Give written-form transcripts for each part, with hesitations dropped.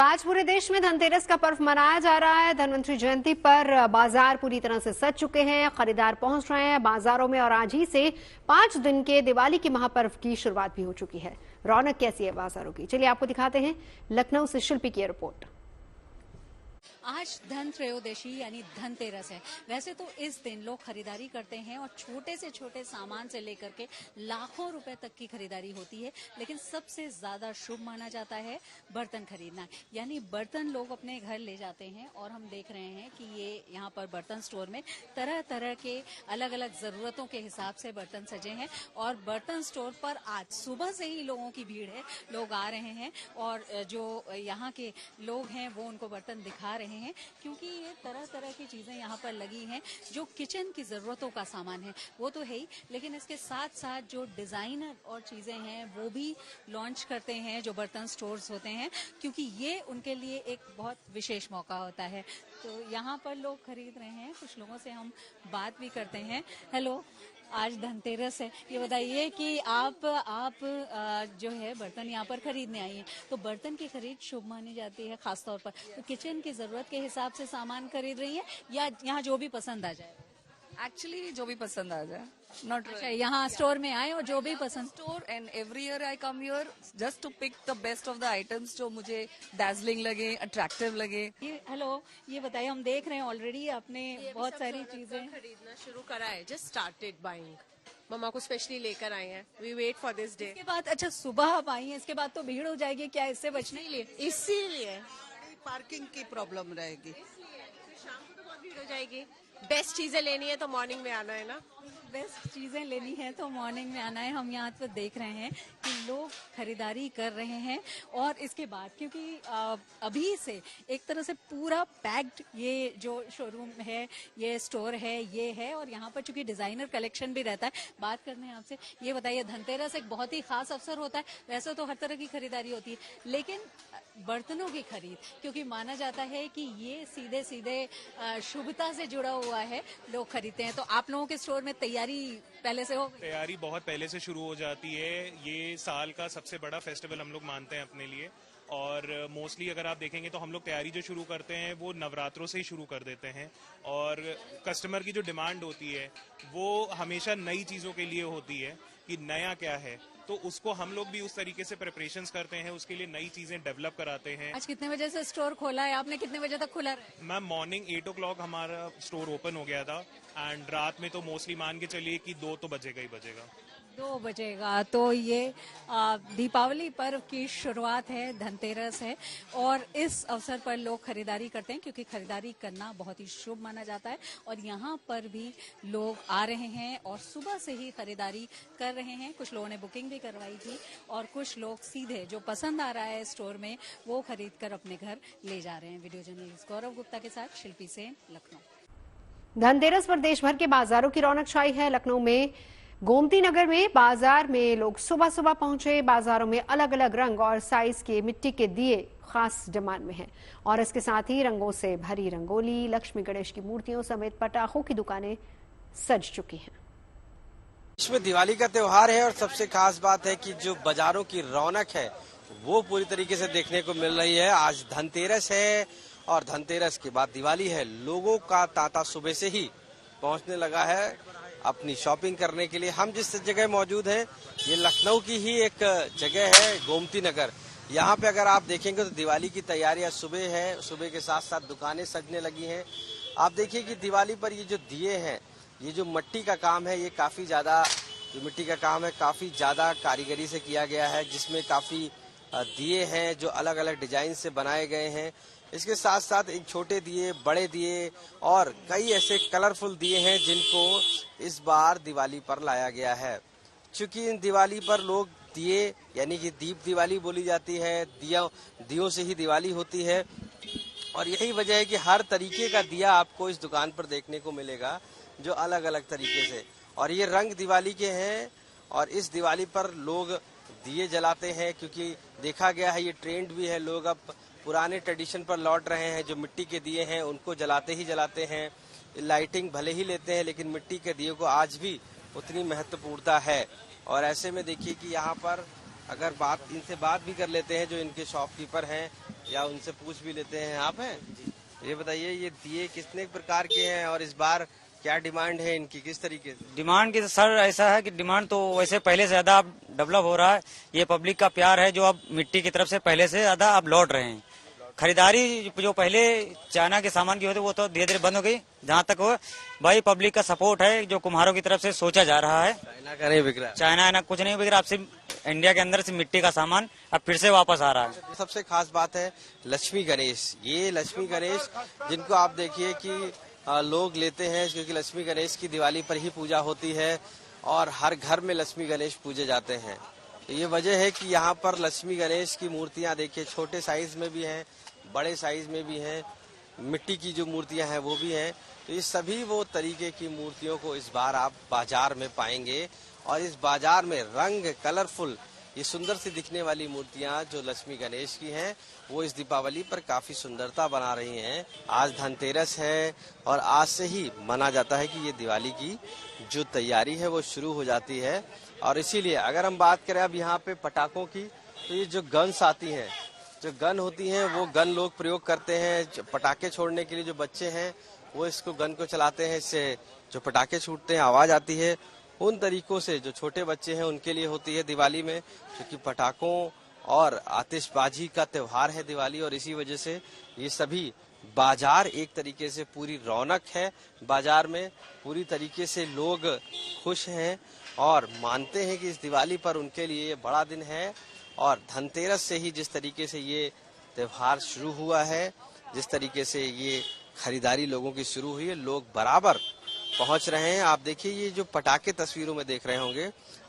आज पूरे देश में धनतेरस का पर्व मनाया जा रहा है। धनवंतरी जयंती पर बाजार पूरी तरह से सज चुके हैं, खरीदार पहुंच रहे हैं बाजारों में और आज ही से 5 दिन के दिवाली के महापर्व की शुरुआत भी हो चुकी है। रौनक कैसी है बाजारों की, चलिए आपको दिखाते हैं। लखनऊ से शिल्पी की रिपोर्ट। आज धन त्रयोदशी यानी धनतेरस है। वैसे तो इस दिन लोग खरीदारी करते हैं और छोटे से छोटे सामान से लेकर के लाखों रुपए तक की खरीदारी होती है, लेकिन सबसे ज्यादा शुभ माना जाता है बर्तन खरीदना। यानी बर्तन लोग अपने घर ले जाते हैं और हम देख रहे हैं कि ये यहाँ पर बर्तन स्टोर में तरह तरह के अलग अलग जरूरतों के हिसाब से बर्तन सजे हैं और बर्तन स्टोर पर आज सुबह से ही लोगों की भीड़ है। लोग आ रहे हैं और जो यहाँ के लोग हैं वो उनको बर्तन दिखा रहे हैं, क्योंकि ये तरह तरह की चीजें यहाँ पर लगी हैं। जो किचन की जरूरतों का सामान है वो तो है ही, लेकिन इसके साथ साथ जो डिजाइनर और चीजें हैं वो भी लॉन्च करते हैं जो बर्तन स्टोर्स होते हैं, क्योंकि ये उनके लिए एक बहुत विशेष मौका होता है। तो यहाँ पर लोग खरीद रहे हैं, कुछ लोगों से हम बात भी करते हैं। हेलो, आज धनतेरस है, ये बताइए कि आप जो है बर्तन यहाँ पर खरीदने आई हैं, तो बर्तन की खरीद शुभ मानी जाती है खासतौर पर, तो किचन की जरूरत के हिसाब से सामान खरीद रही हैं या यहाँ जो भी पसंद आ जाए? एक्चुअली जो भी पसंद आ जाए, नॉट अच्छा, यहाँ स्टोर में आए और जो भी पसंद। Store and every year I come here just to pick the best of the items जो मुझे डैजलिंग लगे, अट्रैक्टिव लगे। ये हेलो, ये बताइए, हम देख रहे हैं ऑलरेडी आपने बहुत सारी चीजें खरीदना शुरू करा है। जस्ट स्टार्टेड बाइंग, मम्मा को स्पेशली लेकर आए हैं। We wait for this day. इसके बाद अच्छा सुबह आप आई हैं, इसके बाद तो भीड़ हो जाएगी, क्या इससे बचने के लिए? इसीलिए पार्किंग की प्रॉब्लम रहेगी। शाम को तो बहुत भीड़ हो जाएगी। बेस्ट चीजें लेनी है तो मॉर्निंग में आना है ना। बेस्ट चीजें लेनी है तो मॉर्निंग में आना है। हम यहाँ पर देख रहे हैं कि लोग खरीदारी कर रहे हैं और इसके बाद क्योंकि अभी से एक तरह से पूरा पैक्ड ये जो शोरूम है, ये स्टोर है, ये है और यहाँ पर चूंकि डिजाइनर कलेक्शन भी रहता है। बात करने हैं आपसे, ये बताइए, धनतेरस एक बहुत ही खास अवसर होता है। वैसे तो हर तरह की खरीदारी होती है, लेकिन बर्तनों की खरीद, क्योंकि माना जाता है कि ये सीधे सीधे शुभता से जुड़ा हुआ है, लोग खरीदते हैं। तो आप लोगों के स्टोर में तैयारी पहले से हो गई? तैयारी बहुत पहले से शुरू हो जाती है। ये साल का सबसे बड़ा फेस्टिवल हम लोग मानते हैं अपने लिए और मोस्टली अगर आप देखेंगे तो हम लोग तैयारी जो शुरू करते हैं वो नवरात्रों से ही शुरू कर देते हैं और कस्टमर की जो डिमांड होती है वो हमेशा नई चीज़ों के लिए होती है कि नया क्या है, तो उसको हम लोग भी उस तरीके से प्रिपरेशंस करते हैं, उसके लिए नई चीजें डेवलप कराते हैं। आज कितने बजे से स्टोर खोला है आपने, कितने बजे तक खुला रहा? मैम मॉर्निंग 8 o'clock हमारा स्टोर ओपन हो गया था एंड रात में तो मोस्टली मान के चलिए कि 2 तो बजेगा ही बजेगा। 2 बजेगा। तो ये दीपावली पर्व की शुरुआत है, धनतेरस है और इस अवसर पर लोग खरीदारी करते हैं, क्योंकि खरीदारी करना बहुत ही शुभ माना जाता है। और यहाँ पर भी लोग आ रहे हैं और सुबह से ही खरीदारी कर रहे हैं। कुछ लोगों ने बुकिंग भी करवाई थी और कुछ लोग सीधे जो पसंद आ रहा है स्टोर में वो खरीद कर अपने घर ले जा रहे हैं। वीडियो जर्नलिस्ट गौरव गुप्ता के साथ शिल्पी सेन, लखनऊ। धनतेरस पर देश भर के बाजारों की रौनक छाई है। लखनऊ में गोमती नगर में बाजार में लोग सुबह सुबह पहुंचे। बाजारों में अलग अलग रंग और साइज के मिट्टी के दिए खास डिमांड में हैं और इसके साथ ही रंगों से भरी रंगोली, लक्ष्मी गणेश की मूर्तियों समेत पटाखों की दुकानें सज चुकी हैं। इसमें दिवाली का त्योहार है और सबसे खास बात है कि जो बाजारों की रौनक है वो पूरी तरीके से देखने को मिल रही है। आज धनतेरस है और धनतेरस के बाद दिवाली है। लोगों का तांता सुबह से ही पहुंचने लगा है अपनी शॉपिंग करने के लिए। हम जिस जगह मौजूद हैं ये लखनऊ की ही एक जगह है, गोमती नगर। यहाँ पे अगर आप देखेंगे तो दिवाली की तैयारियां सुबह है, सुबह के साथ साथ दुकानें सजने लगी हैं। आप देखिए कि दिवाली पर ये जो दिए हैं, ये जो मिट्टी का काम है, ये काफी ज्यादा जो मिट्टी का काम है काफी ज्यादा कारीगरी से किया गया है, जिसमें काफी दिए हैं जो अलग अलग डिजाइन से बनाए गए हैं। इसके साथ साथ एक छोटे दिए, बड़े दिए और कई ऐसे कलरफुल दिए हैं जिनको इस बार दिवाली पर लाया गया है। चूंकि इन दिवाली पर लोग दिए यानी कि दीप दिवाली बोली जाती है, दियों से ही दिवाली होती है और यही वजह है कि हर तरीके का दिया आपको इस दुकान पर देखने को मिलेगा जो अलग अलग तरीके से, और ये रंग दिवाली के हैं और इस दिवाली पर लोग दिए जलाते हैं, क्योंकि देखा गया है ये ट्रेंड भी है। लोग अब पुराने ट्रेडिशन पर लौट रहे हैं, जो मिट्टी के दिए हैं उनको जलाते ही जलाते हैं। लाइटिंग भले ही लेते हैं लेकिन मिट्टी के दिए को आज भी उतनी महत्वपूर्णता है। और ऐसे में देखिए कि यहाँ पर अगर इनसे बात भी कर लेते हैं जो इनके शॉपकीपर हैं, या उनसे पूछ भी लेते हैं। आप हैं? ये बताइए, ये दिए कितने प्रकार के हैं और इस बार क्या डिमांड है इनकी, किस तरीके से? डिमांड की सर ऐसा है कि डिमांड तो वैसे पहले से ज्यादा अब डेवलप हो रहा है। ये पब्लिक का प्यार है जो अब मिट्टी की तरफ से पहले से ज्यादा अब लौट रहे हैं। खरीदारी जो पहले चाइना के सामान की होती वो तो धीरे धीरे बंद हो गई। जहाँ तक हो भाई पब्लिक का सपोर्ट है जो कुम्हारों की तरफ से सोचा जा रहा है। चाइना का नहीं बिक रहा है? चाइना ना कुछ नहीं बिक रहा, अब सिर्फ इंडिया के अंदर से मिट्टी का सामान अब फिर से वापस आ रहा है। सबसे खास बात है लक्ष्मी गणेश। ये लक्ष्मी गणेश जिनको आप देखिए कि लोग लेते हैं क्योंकि लक्ष्मी गणेश की दिवाली पर ही पूजा होती है और हर घर में लक्ष्मी गणेश पूजे जाते हैं। तो ये वजह है कि यहाँ पर लक्ष्मी गणेश की मूर्तियाँ देखिए, छोटे साइज में भी हैं, बड़े साइज में भी हैं, मिट्टी की जो मूर्तियाँ हैं वो भी हैं। तो ये सभी वो तरीके की मूर्तियों को इस बार आप बाजार में पाएंगे और इस बाजार में रंग कलरफुल ये सुंदर सी दिखने वाली मूर्तियां जो लक्ष्मी गणेश की हैं वो इस दीपावली पर काफी सुंदरता बना रही हैं। आज धनतेरस है और आज से ही माना जाता है कि ये दिवाली की जो तैयारी है वो शुरू हो जाती है। और इसीलिए अगर हम बात करें अब यहाँ पे पटाखों की, तो ये जो गन्स आती हैं, जो गन होती हैं वो गन लोग प्रयोग करते हैं पटाखे छोड़ने के लिए। जो बच्चे हैं वो इसको गन को चलाते हैं, इससे जो पटाखे छूटते हैं आवाज आती है। उन तरीकों से जो छोटे बच्चे हैं उनके लिए होती है दिवाली में, क्योंकि पटाखों और आतिशबाजी का त्योहार है दिवाली। और इसी वजह से ये सभी बाजार एक तरीके से पूरी रौनक है, बाजार में पूरी तरीके से लोग खुश हैं और मानते हैं कि इस दिवाली पर उनके लिए ये बड़ा दिन है। और धनतेरस से ही जिस तरीके से ये त्योहार शुरू हुआ है, जिस तरीके से ये खरीदारी लोगों की शुरू हुई है, लोग बराबर पहुंच रहे हैं। आप देखिए ये जो पटाखे तस्वीरों में देख रहे होंगे,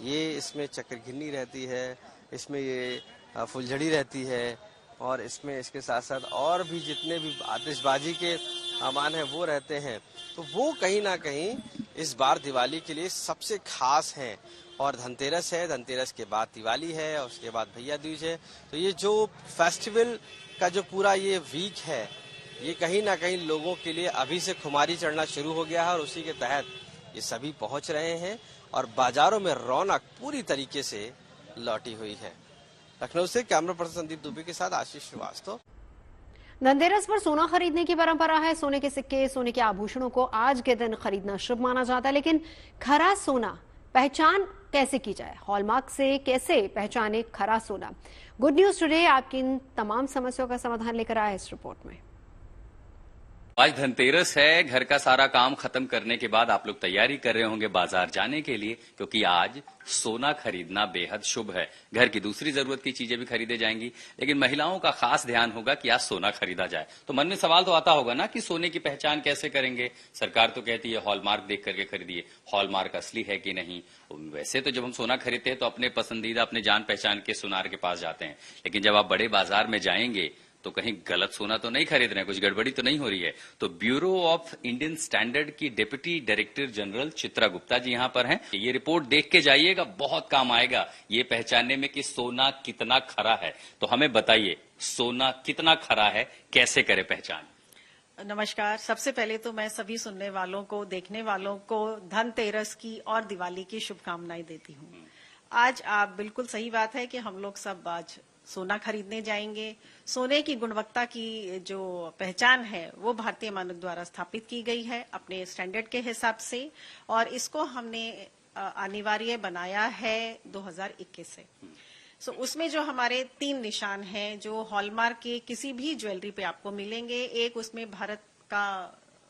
ये इसमें चक्रघिन्नी रहती है, इसमें ये फुलझड़ी रहती है और इसमें इसके साथ साथ और भी जितने भी आतिशबाजी के सामान हैं वो रहते हैं। तो वो कहीं ना कहीं इस बार दिवाली के लिए सबसे खास हैं। और धनतेरस है, धनतेरस के बाद दिवाली है और उसके बाद भैया दूज है। तो ये जो फेस्टिवल का जो पूरा ये वीक है, ये कहीं ना कहीं लोगों के लिए अभी से खुमारी चढ़ना शुरू हो गया है और उसी के तहत ये सभी पहुंच रहे हैं और बाजारों में रौनक पूरी तरीके से लौटी हुई है। लखनऊ से कैमरा पर्सन संदीप दुबे के साथ आशीष श्रीवास्तव। धनतेरस पर सोना खरीदने की परंपरा है। सोने के सिक्के, सोने के आभूषणों को आज के दिन खरीदना शुभ माना जाता है, लेकिन खरा सोना पहचान कैसे की जाए, हॉलमार्क से कैसे पहचाने खरा सोना? गुड न्यूज टुडे आपकी इन तमाम समस्याओं का समाधान लेकर आया है इस रिपोर्ट में। आज धनतेरस है, घर का सारा काम खत्म करने के बाद आप लोग तैयारी कर रहे होंगे बाजार जाने के लिए, क्योंकि आज सोना खरीदना बेहद शुभ है। घर की दूसरी जरूरत की चीजें भी खरीदे जाएंगी, लेकिन महिलाओं का खास ध्यान होगा कि आज सोना खरीदा जाए। तो मन में सवाल तो आता होगा ना कि सोने की पहचान कैसे करेंगे? सरकार तो कहती है हॉलमार्क देख करके खरीदिए। हॉलमार्क असली है कि नहीं? वैसे तो जब हम सोना खरीदते हैं तो अपने पसंदीदा, अपने जान पहचान के सुनार के पास जाते हैं, लेकिन जब आप बड़े बाजार में जाएंगे तो कहीं गलत सोना तो नहीं खरीद रहे हैं, कुछ गड़बड़ी तो नहीं हो रही है। तो ब्यूरो ऑफ इंडियन स्टैंडर्ड की deputy director general Chitra Gupta ji यहां पर हैं। ये रिपोर्ट देख के जाइएगा, बहुत काम आएगा ये पहचानने में कि सोना कितना खरा है। तो हमें बताइए सोना कितना खरा है, कैसे करे पहचान? नमस्कार। सबसे पहले तो मैं सभी सुनने वालों को, देखने वालों को धनतेरस की और दिवाली की शुभकामनाएं देती हूँ। आज आप बिल्कुल सही बात है कि हम लोग सब आज सोना खरीदने जाएंगे। सोने की गुणवत्ता की जो पहचान है वो भारतीय मानक द्वारा स्थापित की गई है अपने स्टैंडर्ड के हिसाब से, और इसको हमने अनिवार्य बनाया है 2021 से। सो उसमें जो हमारे 3 निशान हैं जो हॉलमार्क के किसी भी ज्वेलरी पे आपको मिलेंगे। एक उसमें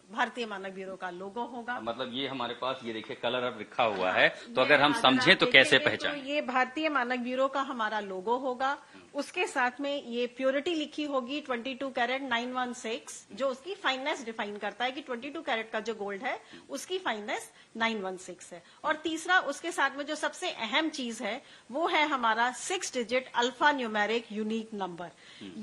भारतीय मानक ब्यूरो का लोगो होगा। मतलब ये हमारे पास ये देखिए कलर अब लिखा हुआ है, तो अगर हम समझें तो कैसे पहचान? ये भारतीय मानक ब्यूरो का हमारा लोगो होगा। उसके साथ में ये प्योरिटी लिखी होगी 22 कैरेट 916, जो उसकी फाइननेस डिफाइन करता है कि 22 कैरेट का जो गोल्ड है उसकी फाइननेस 916 है। और तीसरा उसके साथ में जो सबसे अहम चीज है वो है हमारा 6 digit alpha numeric unique number.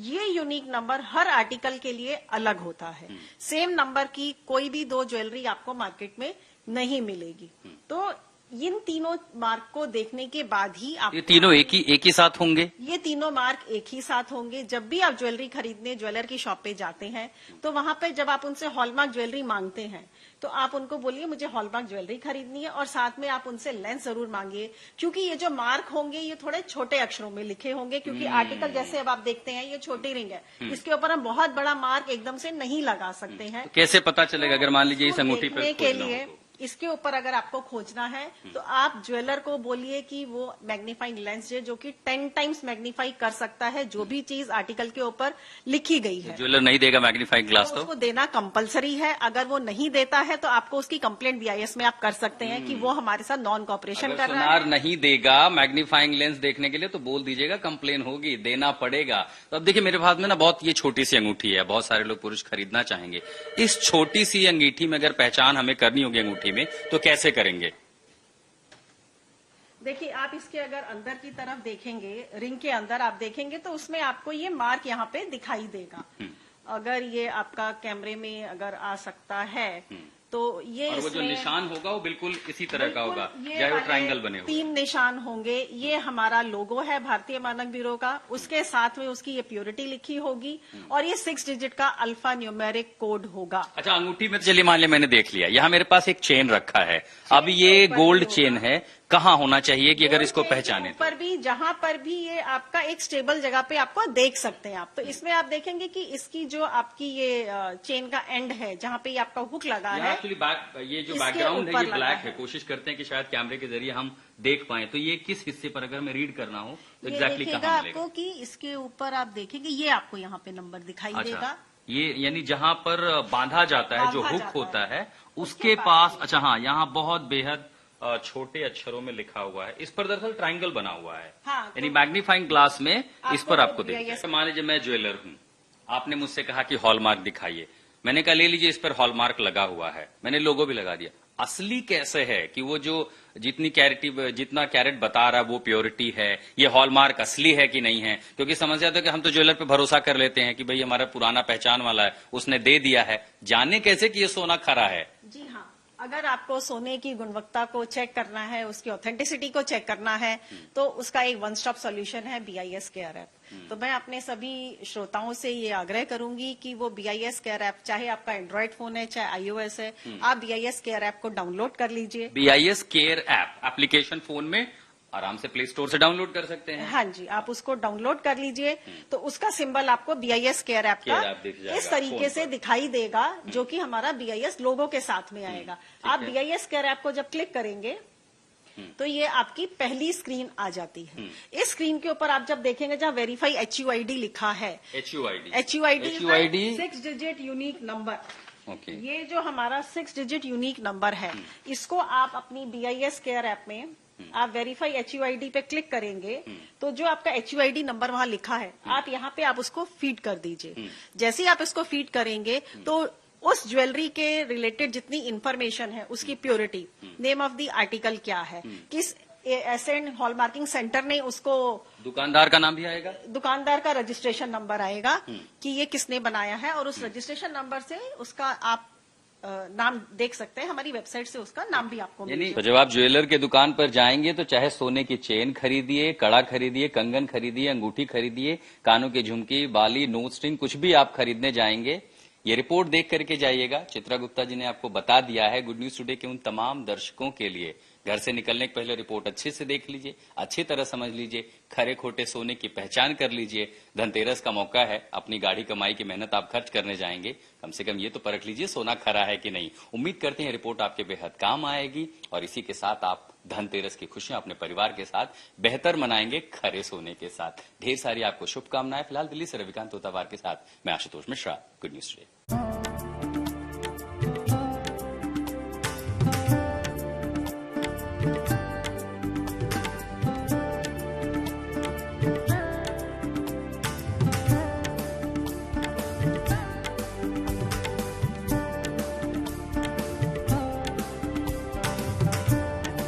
ये यूनिक नंबर हर आर्टिकल के लिए अलग होता है। सेम नंबर की कोई भी 2 ज्वेलरी आपको मार्केट में नहीं मिलेगी। तो इन तीनों मार्क को देखने के बाद ही आप ये तीनों एक ही साथ होंगे? ये तीनों मार्क एक ही साथ होंगे। जब भी आप ज्वेलरी खरीदने ज्वेलर की शॉप पे जाते हैं तो वहां पे जब आप उनसे हॉलमार्क ज्वेलरी मांगते हैं तो आप उनको बोलिए मुझे हॉलमार्क ज्वेलरी खरीदनी है, और साथ में आप उनसे लेंस जरूर मांगिए, क्योंकि ये जो मार्क होंगे ये थोड़े छोटे अक्षरों में लिखे होंगे, क्योंकि आर्टिकल जैसे अब आप देखते हैं ये छोटी रिंग है, इसके ऊपर हम बहुत बड़ा मार्क एकदम से नहीं लगा सकते हैं। तो कैसे पता चलेगा अगर मान लीजिए इस अंगूठी पे देखने के लिए इसके ऊपर अगर आपको खोजना है तो आप ज्वेलर को बोलिए कि वो मैग्नीफाइंग लेंस है जो कि 10 टाइम्स मैग्नीफाई कर सकता है जो भी चीज आर्टिकल के ऊपर लिखी गई है। ज्वेलर नहीं देगा मैग्नीफाइंग ग्लास तो उसको देना कंपलसरी है। अगर वो नहीं देता है तो आपको उसकी कंप्लेंट BIS में आप कर सकते हैं कि वो हमारे साथ नॉन कॉपरेशन कर रहा है। सोनार नहीं देगा मैग्नीफाइंग लेंस देखने के लिए तो बोल दीजिएगा कंप्लेन होगी, देना पड़ेगा। तो अब देखिए मेरे हाथ में ना बहुत ये छोटी सी अंगूठी है, बहुत सारे लोग पुरुष खरीदना चाहेंगे। इस छोटी सी अंगूठी में अगर पहचान हमें करनी होगी अंगूठी में तो कैसे करेंगे? देखिए आप इसके अगर अंदर की तरफ देखेंगे, रिंग के अंदर आप देखेंगे तो उसमें आपको ये मार्क यहाँ पे दिखाई देगा। अगर ये आपका कैमरे में अगर आ सकता है तो ये और वो जो निशान होगा वो बिल्कुल इसी तरह का होगा, चाहे वो ट्रायंगल बने हो। 3 निशान होंगे। ये हमारा लोगो है भारतीय मानक ब्यूरो का, उसके साथ में उसकी ये प्योरिटी लिखी होगी और ये 6 डिजिट का अल्फा न्यूमेरिक कोड होगा। अच्छा अंगूठी में चलिए मान लिया मैंने देख लिया, यहाँ मेरे पास एक चेन रखा है, अब ये गोल्ड चेन है, कहाँ होना चाहिए कि अगर इसको पहचाने? पर भी जहां पर भी ये आपका एक स्टेबल जगह पे आपको देख सकते हैं आप, तो इसमें आप देखेंगे कि इसकी जो आपकी ये चेन का एंड है जहां पे ये आपका हुक लगा है, ये जो बैकग्राउंड है ये ब्लैक है। कोशिश करते हैं कि शायद कैमरे के जरिए हम देख पाए, तो ये किस हिस्से पर अगर मैं रीड करना हो तो एग्जैक्टली कहाँ मिलेगा आपको? कि इसके ऊपर आप देखेंगे ये आपको यहाँ पे नंबर दिखाई देगा। ये यानी जहाँ पर बांधा जाता है, जो हुक होता है उसके पास। अच्छा हाँ, यहाँ बहुत बेहद छोटे अक्षरों में लिखा हुआ है, इस पर दरअसल ट्रायंगल बना हुआ है। यानी मैग्नीफाइंग ग्लास में इस पर आपको देखिए। मान लीजिए मैं ज्वेलर हूँ, आपने मुझसे कहा कि हॉलमार्क दिखाइए, मैंने कहा ले लीजिए इस पर हॉलमार्क लगा हुआ है, मैंने लोगो भी लगा दिया। असली कैसे है कि वो जो जितना कैरेट बता रहा है वो प्योरिटी है, ये हॉलमार्क असली है कि नहीं है? क्योंकि समझ आता है कि हम तो ज्वेलर पे भरोसा कर लेते हैं कि भाई हमारा पुराना पहचान वाला है, उसने दे दिया है, जाने कैसे कि ये सोना खरा है? जी हाँ, अगर आपको सोने की गुणवत्ता को चेक करना है, उसकी ऑथेंटिसिटी को चेक करना है तो उसका एक वन स्टॉप सॉल्यूशन है BIS केयर ऐप। तो मैं अपने सभी श्रोताओं से ये आग्रह करूंगी कि वो BIS केयर ऐप, चाहे आपका एंड्रॉइड फोन है चाहे iOS है, आप BIS केयर ऐप को डाउनलोड कर लीजिए। BIS care app application phone में आराम से प्ले स्टोर से डाउनलोड कर सकते हैं। हाँ जी, आप उसको डाउनलोड कर लीजिए तो उसका सिंबल आपको BIS केयर ऐप का इस तरीके से दिखाई देगा, जो कि हमारा BIS लोगो के साथ में आएगा। आप BIS केयर ऐप को जब क्लिक करेंगे तो ये आपकी पहली स्क्रीन आ जाती है। इस स्क्रीन के ऊपर आप जब देखेंगे जहाँ वेरीफाई HUID लिखा है, HUID 6 डिजिट यूनिक नंबर। ये जो हमारा 6 डिजिट यूनिक नंबर है, इसको आप अपनी BIS केयर ऐप में आप वेरीफाई HUID पे क्लिक करेंगे तो जो आपका HUID नंबर वहां लिखा है, आप यहाँ पे आप उसको फीड कर दीजिए। जैसे ही आप इसको फीड करेंगे तो उस ज्वेलरी के रिलेटेड जितनी इंफॉर्मेशन है, उसकी purity, name of the article क्या है, किस एसेंट हॉलमार्किंग सेंटर ने उसको, दुकानदार का नाम भी आएगा, दुकानदार का रजिस्ट्रेशन नंबर आएगा कि ये किसने बनाया है, और उस रजिस्ट्रेशन नंबर से उसका आप नाम देख सकते हैं। हमारी वेबसाइट से उसका नाम भी आपको मिलेगा। तो जब आप ज्वेलर के दुकान पर जाएंगे तो चाहे सोने की चेन खरीदिए, कड़ा खरीदिए, कंगन खरीदिए, अंगूठी खरीदिए, कानों की झुमकी, बाली, नोट स्ट्रिंग, कुछ भी आप खरीदने जाएंगे, ये रिपोर्ट देख करके जाइएगा। चित्रा गुप्ता जी ने आपको बता दिया है। गुड न्यूज टुडे के उन तमाम दर्शकों के लिए, घर से निकलने के पहले रिपोर्ट अच्छे से देख लीजिए, अच्छी तरह समझ लीजिए, खरे खोटे सोने की पहचान कर लीजिए। धनतेरस का मौका है, अपनी गाढ़ी कमाई की मेहनत आप खर्च करने जाएंगे, कम से कम ये तो परख लीजिए सोना खरा है कि नहीं। उम्मीद करते हैं रिपोर्ट आपके बेहद काम आएगी और इसी के साथ आप धनतेरस की खुशियां अपने परिवार के साथ बेहतर मनाएंगे, खरे सोने के साथ। ढेर सारी आपको शुभकामनाएं। फिलहाल दिल्ली से रविकांत तोतावार के साथ मैं Ashutosh Mishra, good news today.